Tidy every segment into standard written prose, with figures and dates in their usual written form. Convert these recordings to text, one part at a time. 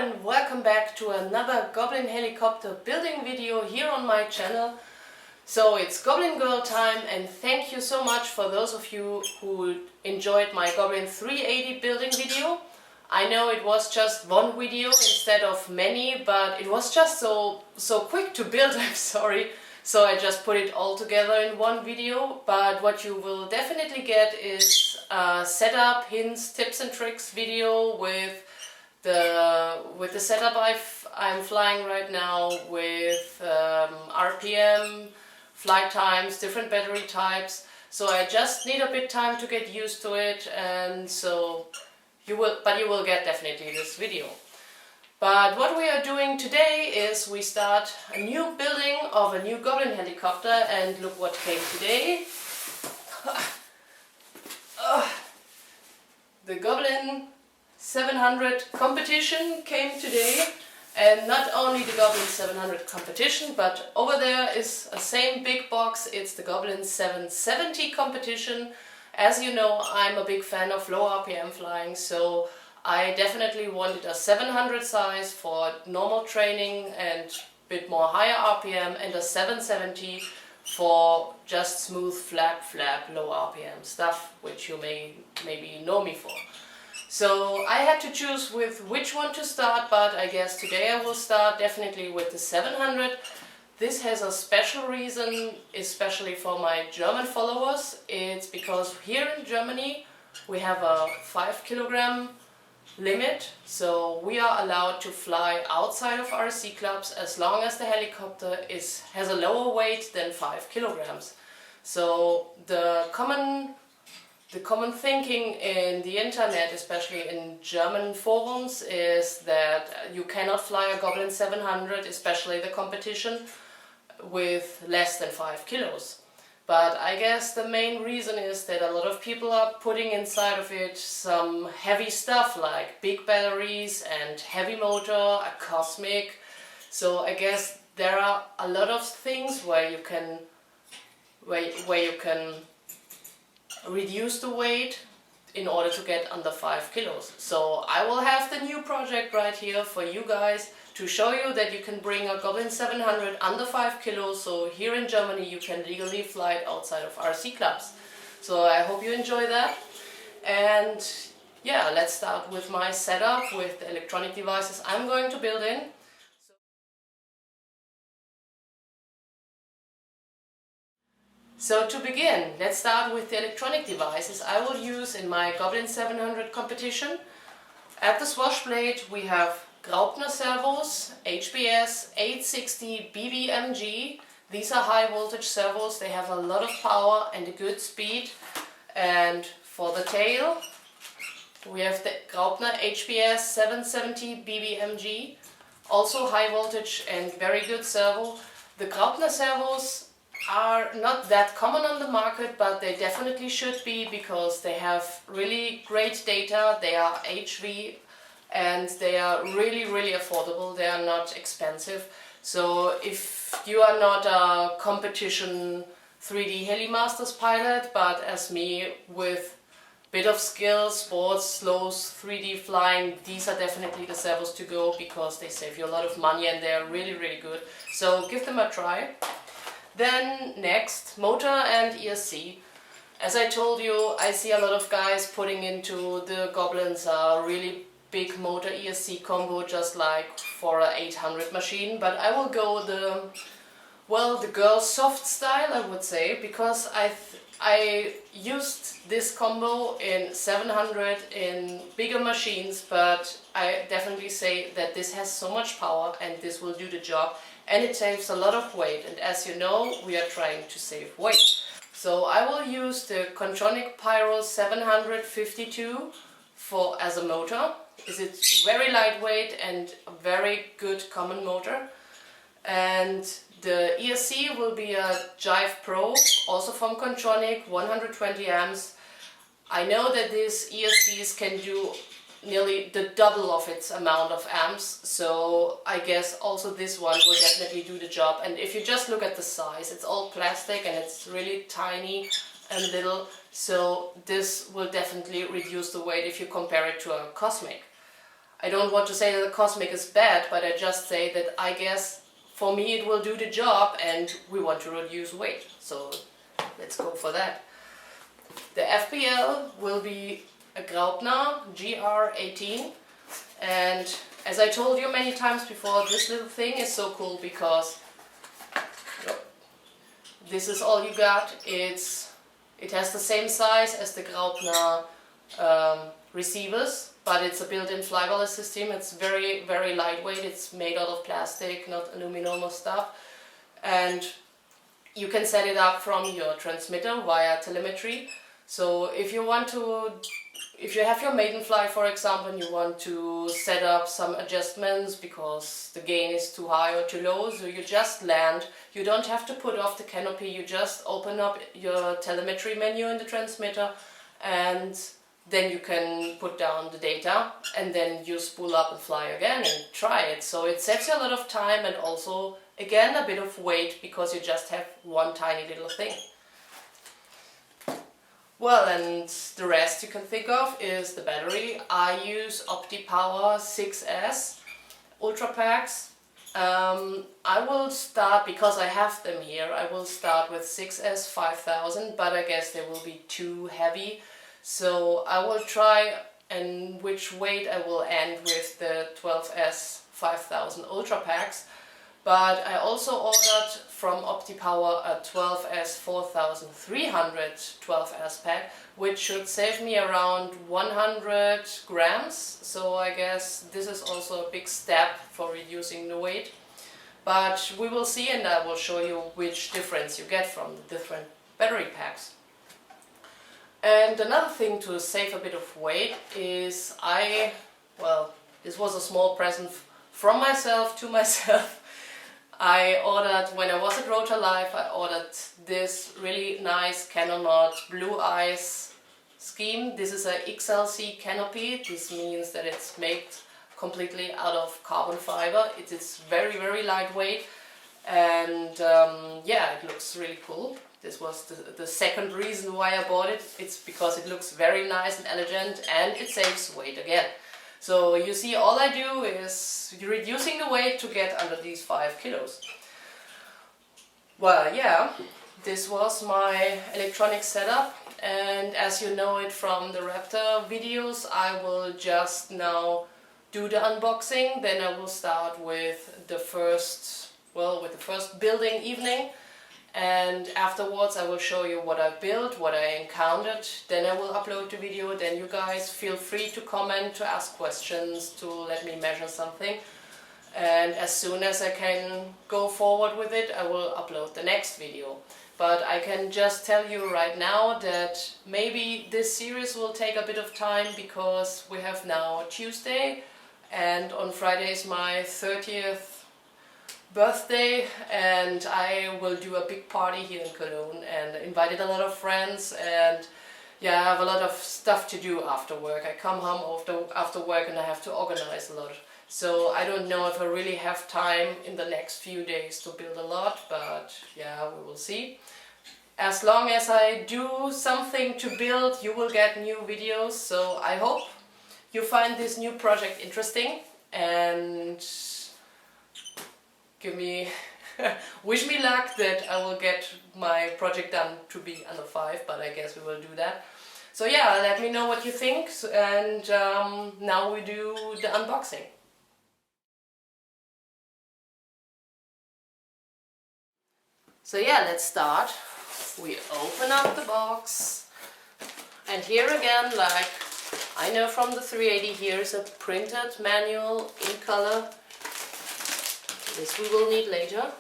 and welcome back to another Goblin helicopter building video here on my channel. So it's Goblin Girl time, and thank you so much for those of you who enjoyed my Goblin 380 building video. I know it was just one video instead of many, but it was just so quick to build, I'm sorry. So I just put it all together in one video, but what you will definitely get is a setup, hints, tips and tricks video with the setup I'm flying right now, with RPM, flight times, different battery types. So I just need a bit time to get used to it, and so you will get definitely this video. But what we are doing today is we start a new building of a new Goblin helicopter, and look what came today. The Goblin 700 competition came today, and not only the Goblin 700 competition, but over there is a same big box, it's the Goblin 770 competition. As you know, I'm a big fan of low RPM flying, so I definitely wanted a 700 size for normal training and a bit more higher RPM, and a 770 for just smooth flap low RPM stuff, which you maybe know me for. So I had to choose with which one to start, but I guess today I will start definitely with the 700. This has a special reason, especially for my German followers. It's because here in Germany we have a 5 kilogram limit, so we are allowed to fly outside of RC clubs as long as the helicopter has a lower weight than 5 kilograms. So the common thinking in the internet, especially in German forums, is that you cannot fly a Goblin 700, especially the competition, with less than 5 kilos. But I guess the main reason is that a lot of people are putting inside of it some heavy stuff like big batteries and heavy motor, a cosmic. So I guess there are a lot of things where you can reduce the weight in order to get under 5 kilos. So I will have the new project right here for you guys to show you that you can bring a Goblin 700 under 5 kilos, so here in Germany you can legally fly it outside of RC clubs. So I hope you enjoy that. And yeah, let's start with my setup with the electronic devices I'm going to build in. So to begin, let's start with the electronic devices I will use in my Goblin 700 competition. At the swash plate we have Graupner servos, HBS 860 BBMG. These are high voltage servos, they have a lot of power and a good speed. And for the tail we have the Graupner HBS 770 BBMG, also high voltage and very good servo. The Graupner servos are not that common on the market, but they definitely should be, because they have really great data, they are HV, and they are really affordable, they are not expensive. So if you are not a competition 3D Heli Masters pilot, but as me with bit of skill, sports, slows, 3D flying, these are definitely the servos to go, because they save you a lot of money and they are really good. So give them a try. Then next, motor and ESC. As I told you, I see a lot of guys putting into the Goblins a really big motor ESC combo, just like for a 800 machine, but I will go the girl soft style, I would say, because I used this combo in 700 in bigger machines, but I definitely say that this has so much power and this will do the job, and it saves a lot of weight, and as you know, we are trying to save weight. So I will use the Contronic Pyro 752 as a motor. It's very lightweight and a very good common motor. And the ESC will be a Jive Pro, also from Contronic, 120 amps. I know that these ESCs can do nearly the double of its amount of amps, so I guess also this one will definitely do the job. And if you just look at the size, it's all plastic and it's really tiny and little, so this will definitely reduce the weight if you compare it to a Cosmic. I don't want to say that the Cosmic is bad, but I just say that I guess for me it will do the job and we want to reduce weight. So let's go for that. The FPL will be a Graupner GR18, and as I told you many times before, this little thing is so cool because this is all you got. It has the same size as the Graupner receivers, but it's a built-in flybarless system. It's very, very lightweight. It's made out of plastic, not aluminum or stuff. And you can set it up from your transmitter via telemetry. So if you have your maiden flight, for example, and you want to set up some adjustments because the gain is too high or too low, so you just land. You don't have to put off the canopy. You just open up your telemetry menu in the transmitter, and then you can put down the data, and then you spool up and fly again and try it. So it saves you a lot of time and also, again, a bit of weight because you just have one tiny little thing. Well, and the rest you can think of is the battery. I use OptiPower 6S Ultra Packs. I will start, because I have them here, I will start with 6S 5000, but I guess they will be too heavy. So I will try and which weight I will end with the 12S 5000 Ultra Packs. But I also ordered from OptiPower a 12S 4300 12S pack, which should save me around 100 grams. So I guess this is also a big step for reducing the weight. But we will see, and I will show you which difference you get from the different battery packs. And another thing to save a bit of weight is this was a small present from myself to myself. I ordered, when I was at Rotor Life, I ordered this really nice Canonaut Blue Ice scheme. This is a XLC canopy. This means that it's made completely out of carbon fiber. It is very, very lightweight, and yeah, it looks really cool. This was the second reason why I bought it. It's because it looks very nice and elegant, and it saves weight again. So you see, all I do is reducing the weight to get under these 5 kilos. Well, yeah, this was my electronic setup, and as you know it from the Raptor videos, I will just now do the unboxing. Then I will start with the first building evening. And afterwards I will show you what I built, what I encountered, then I will upload the video, then you guys feel free to comment, to ask questions, to let me measure something. And as soon as I can go forward with it, I will upload the next video. But I can just tell you right now that maybe this series will take a bit of time because we have now Tuesday, and on Friday is my 30th birthday, and I will do a big party here in Cologne and invited a lot of friends, and yeah, I have a lot of stuff to do after work. I come home after work and I have to organize a lot. So I don't know if I really have time in the next few days to build a lot, but yeah, we will see. As long as I do something to build, you will get new videos, so I hope you find this new project interesting and wish me luck that I will get my project done to be under 5, but I guess we will do that. So yeah, let me know what you think, and now we do the unboxing. So yeah, let's start. We open up the box, and here again, like I know from the 380, here is a printed manual in color. This we will need later.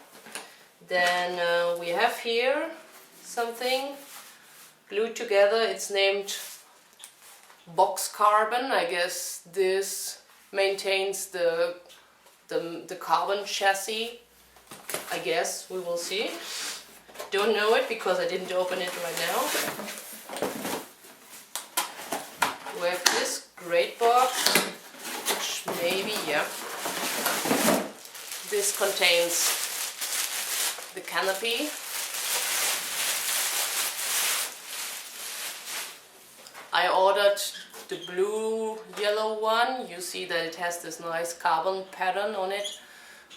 Then we have here something glued together. It's named Box Carbon. I guess this maintains the carbon chassis. I guess we will see. Don't know it because I didn't open it right now. We have this great box, which maybe, yeah. This contains the canopy. I ordered the blue yellow one. You see that it has this nice carbon pattern on it.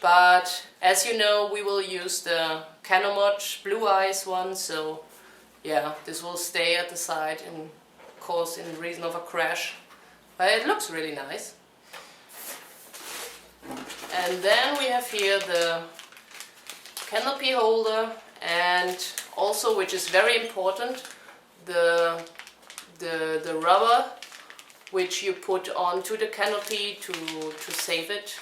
But as you know, we will use the Canomod blue eyes one, so yeah, this will stay at the side and cause in reason of a crash. But it looks really nice. And then we have here the canopy holder, and also, which is very important, the rubber which you put onto the canopy to save it.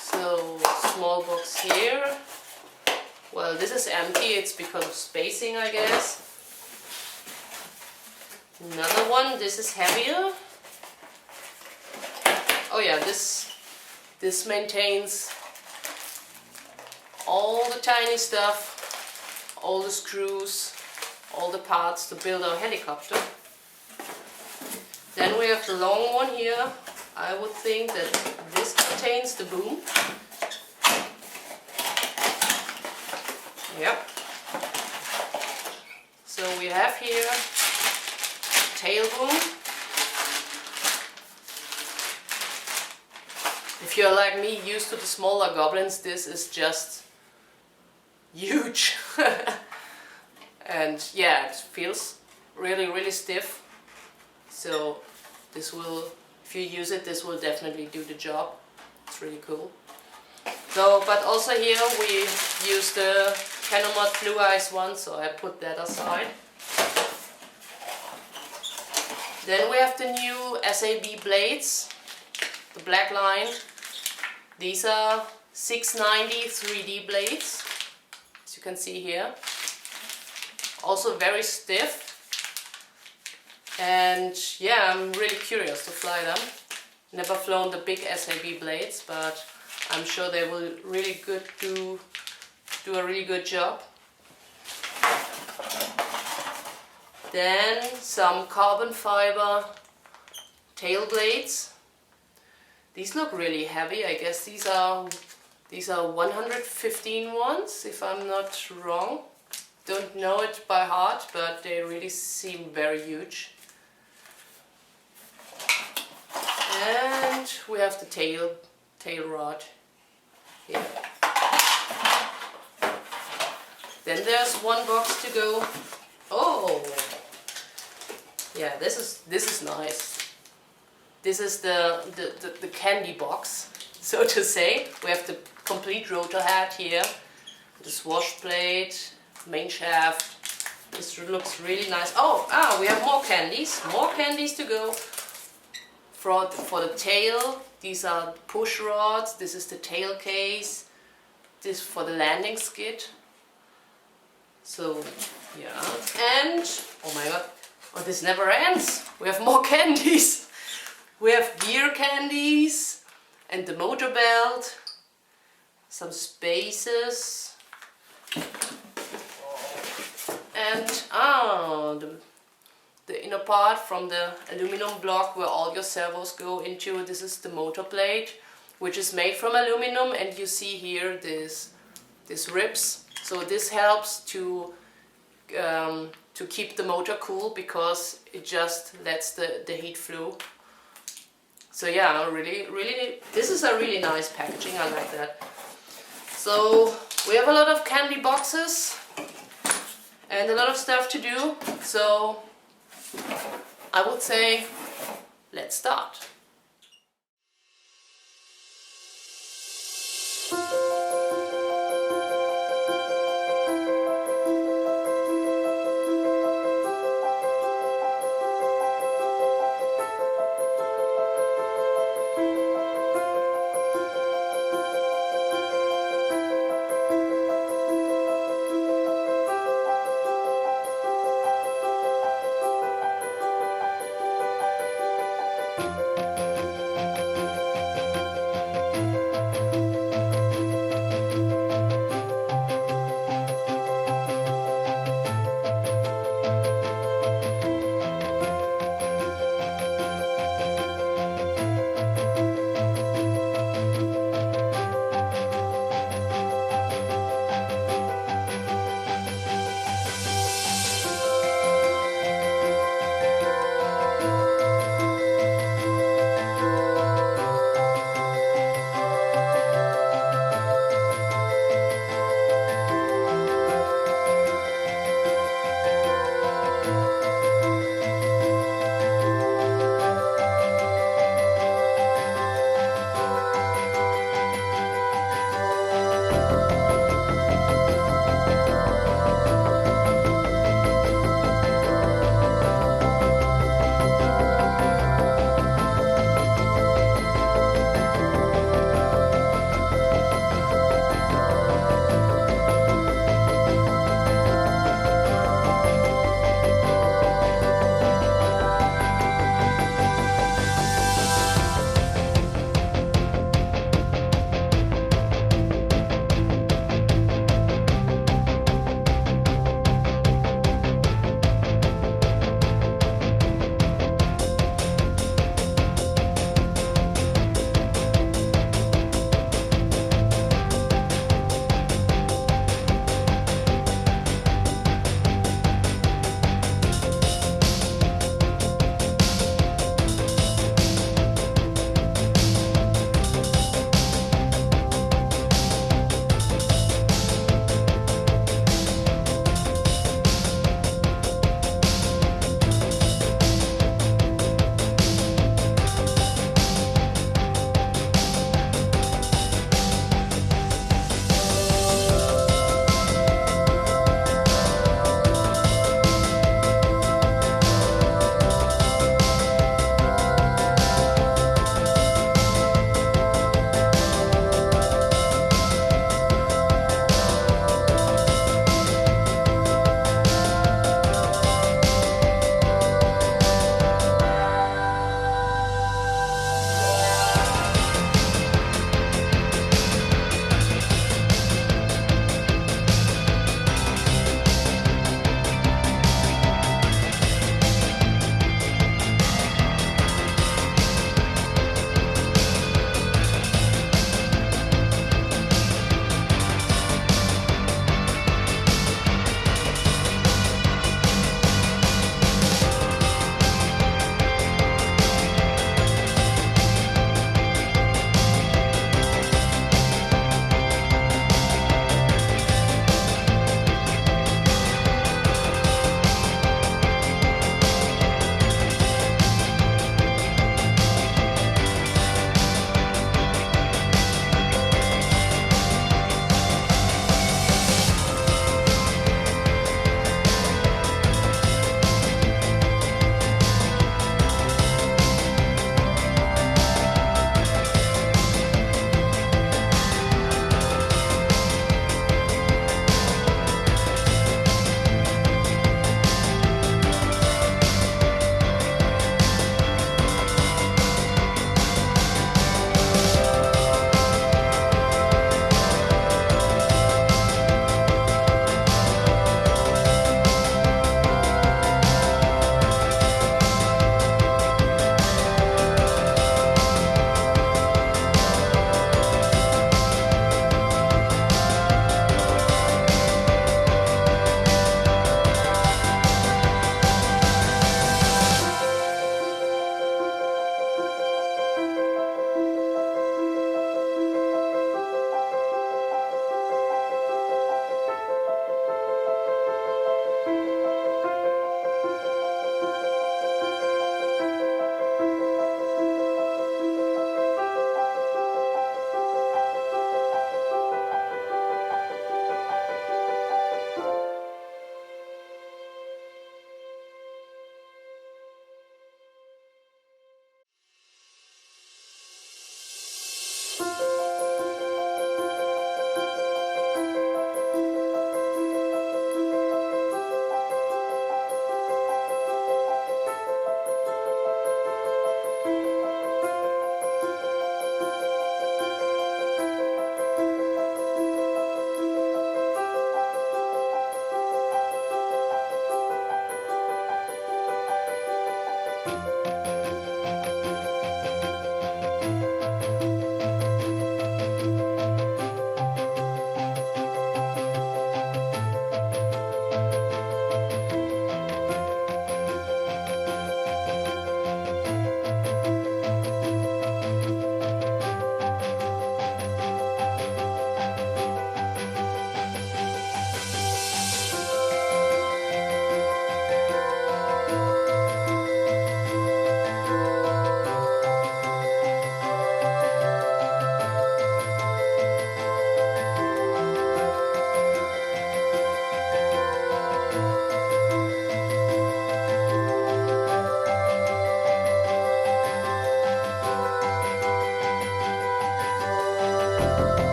So, small box here. Well, this is empty, it's because of spacing, I guess. Another one, this is heavier. Oh yeah, this maintains all the tiny stuff, all the screws, all the parts to build our helicopter. Then we have the long one here. I would think that this contains the boom. Yep. So we have here tail boom. If you're like me, used to the smaller Goblins, this is just huge. And yeah, it feels really, really stiff. So this will, if you use it, this will definitely do the job. It's really cool. So, but also here we use the Canomod Blue Eyes one, so I put that aside. Then we have the new SAB blades, the black line. These are 690 3D blades, as you can see here. Also very stiff. And yeah, I'm really curious to fly them. Never flown the big SAB blades, but I'm sure they will really do a really good job. Then some carbon fiber tail blades. These look really heavy. I guess these are 115 ones, if I'm not wrong. Don't know it by heart, but they really seem very huge. And we have the tail rod here. Then there's one box to go. Oh, yeah, this is nice. This is the candy box, so to say. We have the complete rotor head here, the swash plate, main shaft. This looks really nice. We have more candies to go. For the tail, these are push rods. This is the tail case. This for the landing skid. So yeah, and oh my god, this never ends. We have more candies. We have gear candies and the motor belt, some spaces, and the inner part from the aluminum block where all your servos go into. This is the motor blade, which is made from aluminum, and you see here these ribs. So this helps to keep the motor cool, because it just lets the heat flow. So yeah, really, this is a really nice packaging. I like that. So we have a lot of candy boxes and a lot of stuff to do. So I would say, let's start.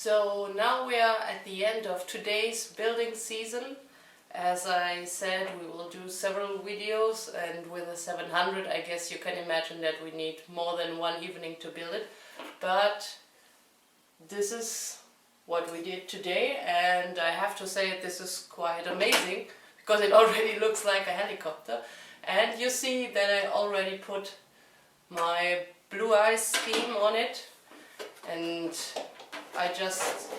So now we are at the end of today's building season. As I said, we will do several videos, and with a 700 I guess you can imagine that we need more than one evening to build it. But this is what we did today, and I have to say this is quite amazing because it already looks like a helicopter. And you see that I already put my blue ice scheme on it, and I just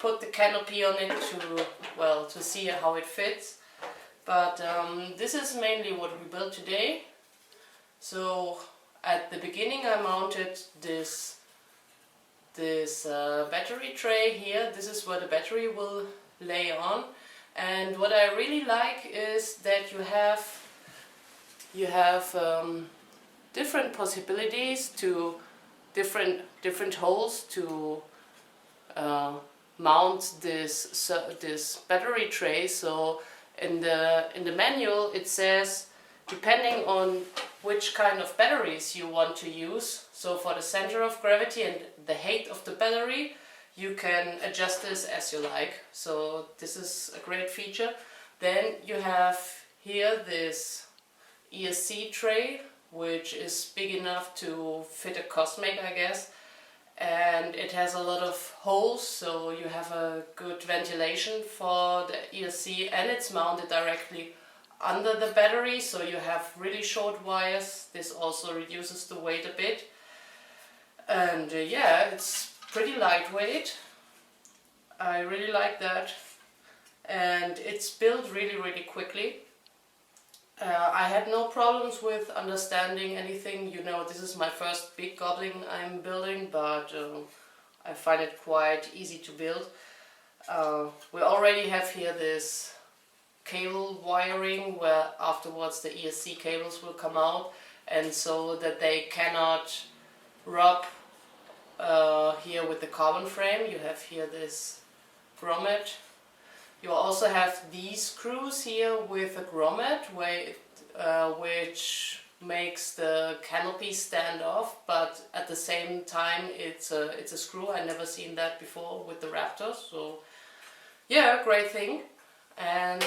put the canopy on it to see how it fits. But this is mainly what we built today. So at the beginning I mounted this battery tray here. This is where the battery will lay on. And what I really like is that you have different possibilities to different holes to mount this battery tray. So in the manual it says, depending on which kind of batteries you want to use, so for the center of gravity and the height of the battery, you can adjust this as you like. So this is a great feature. Then you have here this ESC tray, which is big enough to fit a Cosmic, I guess. And it has a lot of holes, so you have a good ventilation for the ESC, and it's mounted directly under the battery, so you have really short wires. This also reduces the weight a bit. And yeah, it's pretty lightweight. I really like that. And it's built really quickly. I had no problems with understanding anything. You know, this is my first big Goblin I'm building, but I find it quite easy to build. We already have here this cable wiring where afterwards the ESC cables will come out, and so that they cannot rub here with the carbon frame. You have here this grommet. You also have these screws here with a grommet which makes the canopy stand off, but at the same time it's a screw. I never seen that before with the Raptors, so yeah, great thing. And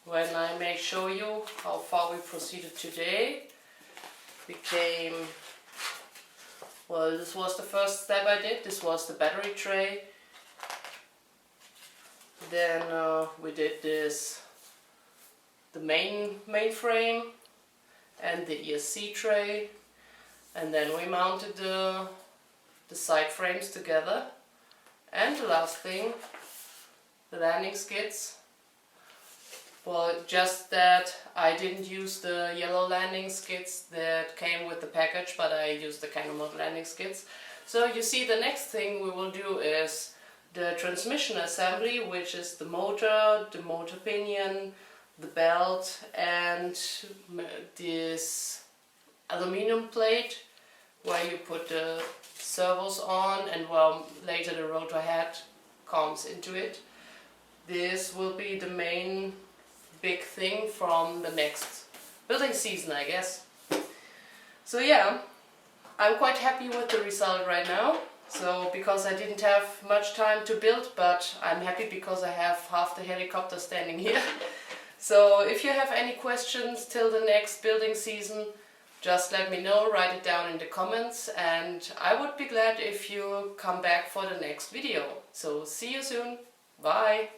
when I may show you how far we proceeded today, this was the first step I did. This was the battery tray. Then we did the mainframe and the ESC tray, and then we mounted the side frames together. And the last thing, the landing skids. Well, just that I didn't use the yellow landing skids that came with the package, but I used the Canomod landing skids. So you see, the next thing we will do is the transmission assembly, which is the motor pinion, the belt, and this aluminum plate where you put the servos on, and well, later the rotor head comes into it. This will be the main big thing from the next building season, I guess. So yeah, I'm quite happy with the result right now. So, because I didn't have much time to build, but I'm happy because I have half the helicopter standing here. So if you have any questions till the next building season, just let me know, write it down in the comments, and I would be glad if you come back for the next video. So see you soon, bye!